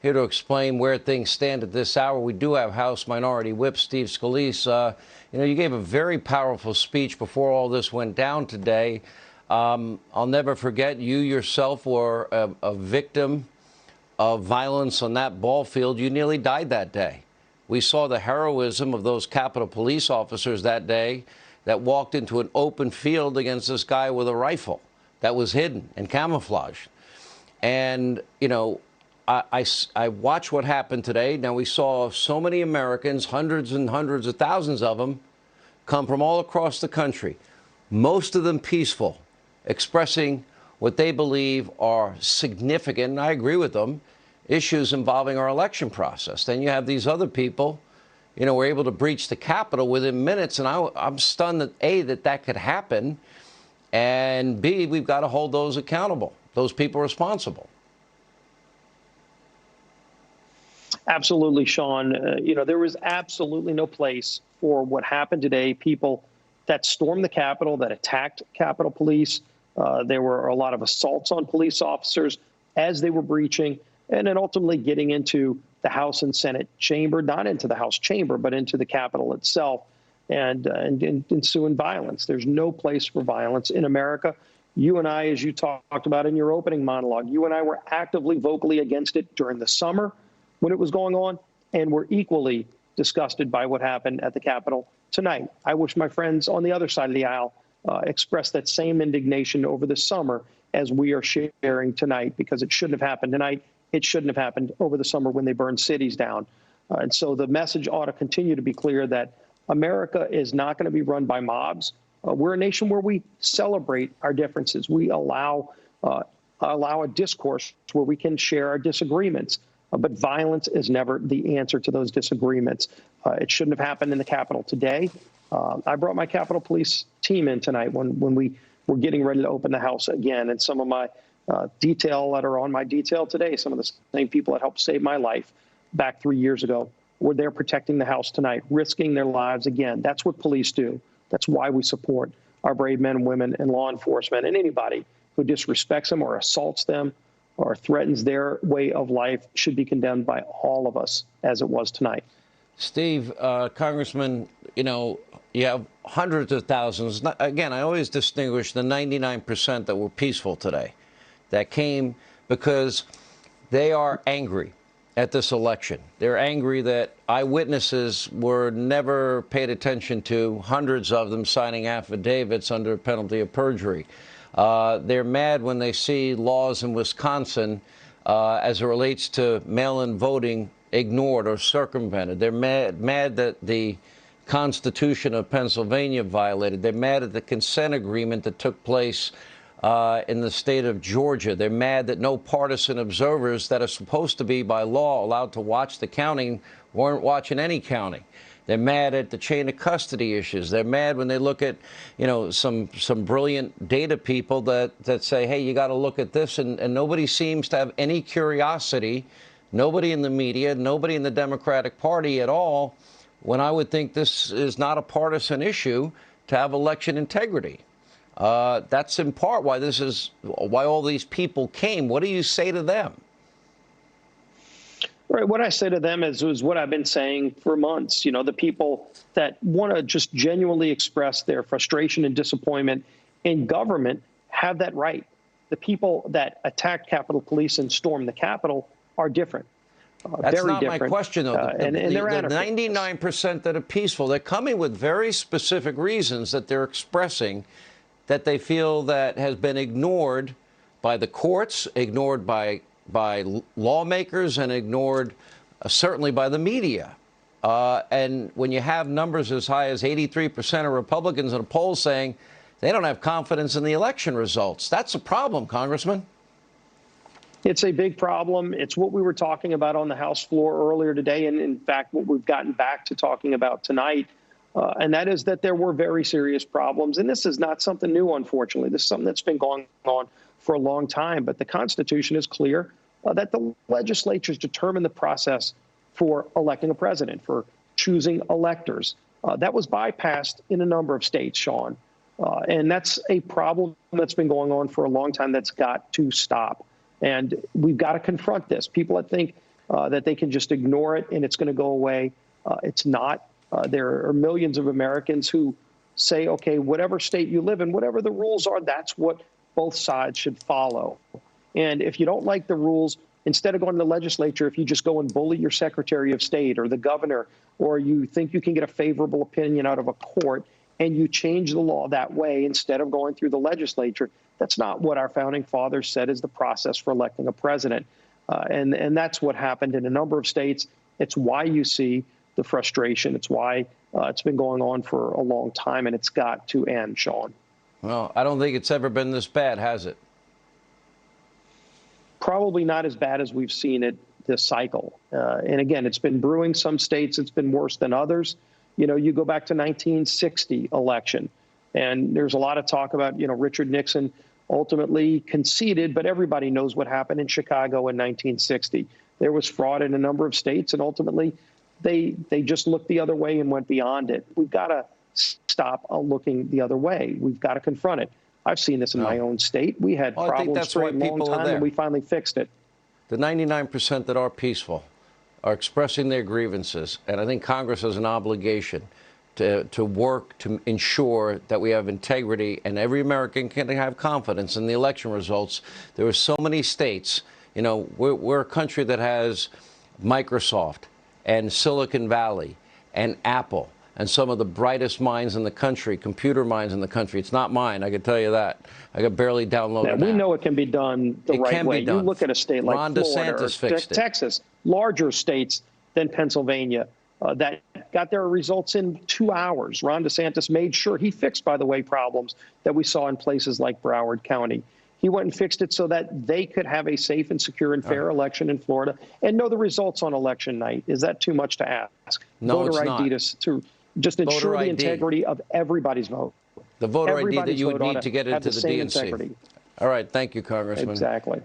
here to explain where things stand at this hour. We do have House Minority Whip Steve Scalise. You gave a very powerful speech before all this went down today. I'll never forget, you yourself were a victim of violence on that ball field. You nearly died that day. We saw the heroism of those Capitol police officers that day that walked into an open field against this guy with a rifle that was hidden and camouflaged. And, I watched what happened today. Now, we saw so many Americans, hundreds and hundreds of thousands of them, come from all across the country, most of them peaceful, expressing what they believe are significant, and I agree with them, issues involving our election process. Then you have these other people, were able to breach the Capitol within minutes, and I'm stunned that, A, that could happen, and B, we've got to hold those accountable, those people responsible. Absolutely, Sean. There was absolutely no place for what happened today. People that stormed the Capitol, that attacked Capitol Police. There were a lot of assaults on police officers as they were breaching, and then ultimately getting into the House and Senate chamber, not into the House chamber, but into the Capitol itself, and ensuing violence. There's no place for violence in America. You and I, as you talked about in your opening monologue, you and I were actively, vocally against it during the summer when it was going on, and we're equally disgusted by what happened at the Capitol tonight. I wish my friends on the other side of the aisle expressed that same indignation over the summer as we are sharing tonight, because it shouldn't have happened tonight. It shouldn't have happened over the summer when they burned cities down. And so the message ought to continue to be clear that America is not going to be run by mobs. We're a nation where we celebrate our differences. We allow a discourse where we can share our disagreements. But violence is never the answer to those disagreements. It shouldn't have happened in the Capitol today. I brought my Capitol Police team in tonight when we were getting ready to open the House again. And some of my detail that are on my detail today, some of the same people that helped save my life back 3 years ago, were there protecting the House tonight, risking their lives again. That's what police do. That's why we support our brave men and women in law enforcement, and anybody who disrespects them or assaults them or threatens their way of life should be condemned by all of us, as it was tonight. Steve, Congressman, you have hundreds of thousands. Again, I always distinguish the 99% that were peaceful today, that came because they are angry at this election. They're angry that eyewitnesses were never paid attention to, hundreds of them signing affidavits under penalty of perjury. They're mad when they see laws in Wisconsin as it relates to mail-in voting ignored or circumvented. They're mad that the Constitution of Pennsylvania violated. They're mad at the consent agreement that took place in the state of Georgia. They're mad that no partisan observers that are supposed to be by law allowed to watch the counting weren't watching any counting. They're mad at the chain of custody issues. They're mad when they look at, some brilliant data people that say, hey, you got to look at this. And nobody seems to have any curiosity, nobody in the media, nobody in the Democratic Party at all, when I would think this is not a partisan issue to have election integrity. That's in part why all these people came. What do you say to them? Right. What I say to them is what I've been saying for months. The people that want to just genuinely express their frustration and disappointment in government have that right. The people that attacked Capitol Police and stormed the Capitol are different. That's very not different. My question, though. And they're the 99% that are peaceful, they're coming with very specific reasons that they're expressing that they feel that has been ignored by the courts, ignored by lawmakers, and ignored certainly by the media. And when you have numbers as high as 83% of Republicans in a poll saying they don't have confidence in the election results, that's a problem, Congressman. It's a big problem. It's what we were talking about on the House floor earlier today, and in fact, what we've gotten back to talking about tonight. And that is that there were very serious problems. And this is not something new, unfortunately. This is something that's been going on for a long time. But the Constitution is clear that the legislatures determine the process for electing a president, for choosing electors. That was bypassed in a number of states, Sean. And that's a problem that's been going on for a long time that's got to stop. And we've got to confront this. People that think that they can just ignore it and it's going to go away. It's not. There are millions of Americans who say, okay, whatever state you live in, whatever the rules are, that's what both sides should follow. And if you don't like the rules, instead of going to the legislature, if you just go and bully your Secretary of State or the governor, or you think you can get a favorable opinion out of a court and you change the law that way instead of going through the legislature, that's not what our founding fathers said is the process for electing a president. And that's what happened in a number of states. It's why you see the frustration. It's why it's been going on for a long time, and it's got to end, Sean. Well, I don't think it's ever been this bad, has it? Probably not as bad as we've seen it this cycle. And again, it's been brewing. Some states it's been worse than others. You know, you go back to 1960 election, and there's a lot of talk about, you know, Richard Nixon ultimately conceded, but everybody knows what happened in Chicago in 1960. There was fraud in a number of states, and ultimately they just looked the other way and went beyond it. We've got to stop looking the other way. We've got to confront it. I've seen this in my own state. We had problems for a long time, and we finally fixed it. The 99% that are peaceful are expressing their grievances, and I think Congress has an obligation to work to ensure that we have integrity and every American can have confidence in the election results. There are so many states, you know, we're a country that has Microsoft and Silicon Valley and Apple and some of the brightest minds in the country, computer minds in the country. It's not mine, I can tell you that. I could barely download it. We know it can be done the right way. You look at a state like Florida or Texas, larger states than Pennsylvania, that got their results in 2 hours. Ron DeSantis made sure he fixed, by the way, problems that we saw in places like Broward County. He went and fixed it so that they could have a safe and secure and fair election in Florida and know the results on election night. Is that too much to ask? No, voter ID to just ensure the integrity of everybody's vote. The voter ID that you would need to get into the DNC. Integrity. All right. Thank you, Congressman. Exactly.